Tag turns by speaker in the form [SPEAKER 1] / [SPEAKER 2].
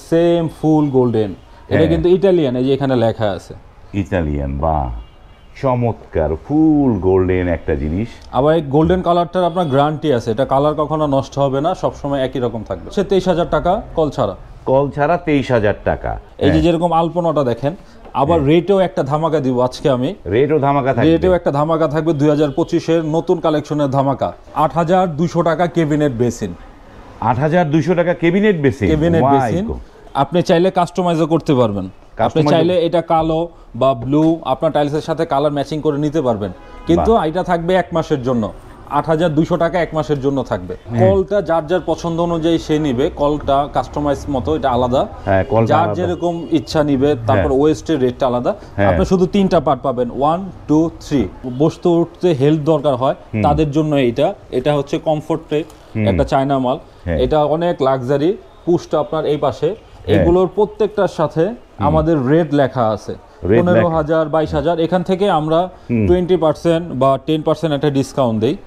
[SPEAKER 1] Same ফুল golden. এটা কিন্তু Italian, এই যে এখানে লেখা আছে
[SPEAKER 2] ইটালিয়ান। বাহ, চমৎকার, ফুল গোল্ডেন একটা জিনিস।
[SPEAKER 1] আবার এই গোল্ডেন কালারটার আপনার গ্যারান্টি আছে, এটা কালার কখনো নষ্ট হবে না, সবসময় একই রকম থাকবে। সে 23,000 টাকা কল ছাড়া।
[SPEAKER 2] কল ছাড়া 23,000 টাকা।
[SPEAKER 1] এই যে যেরকম আলপনাটা দেখেন, আবার রেটেও একটা ধামাকা দিব আজকে আমি।
[SPEAKER 2] রেটও ধামাকা থাকবে।
[SPEAKER 1] রেটেও একটা ধামাকা থাকবে 2025-এর নতুন কালেকশনের ধামাকা। 8,200 টাকা ক্যাবিনেট বেসিন।
[SPEAKER 2] 8,200 টাকা ক্যাবিনেট বেসিন।
[SPEAKER 1] ক্যাবিনেট বেসিন আপনি চাইলে কাস্টমাইজও করতে পারবেন। আপনি চাইলে এটা কালো বা ব্লু আপনার টাইলসের সাথে কালার ম্যাচিং করে নিতে পারবেন, কিন্তু এটা থাকবে 1 মাসের জন্য। 8,200 টাকা 1 মাসের জন্য থাকবে। কলটা যার যার পছন্দ অনুযায়ী সে নিবে, কলটা কাস্টমাইজ মতো, এটা আলাদা। যার যেরকম ইচ্ছা নিবে। তারপর ওয়েস্টের রেটটা আলাদা। আপনি শুধু 3টা পার্ট পাবেন, 1 2 3। বসতে উঠতে হেল্প দরকার হয় তাদের জন্য এটা হচ্ছে কমফোর্টে একটা চায়না মাল। এটা অনেক লাক্সারি। পুশটা আপনার এই পাশে, এগুলোর প্রত্যেকটার সাথে আমাদের রেট লেখা আছে। 15,000 22,000। এখান থেকে আমরা 20% বা 10% একটা ডিসকাউন্ট দেই।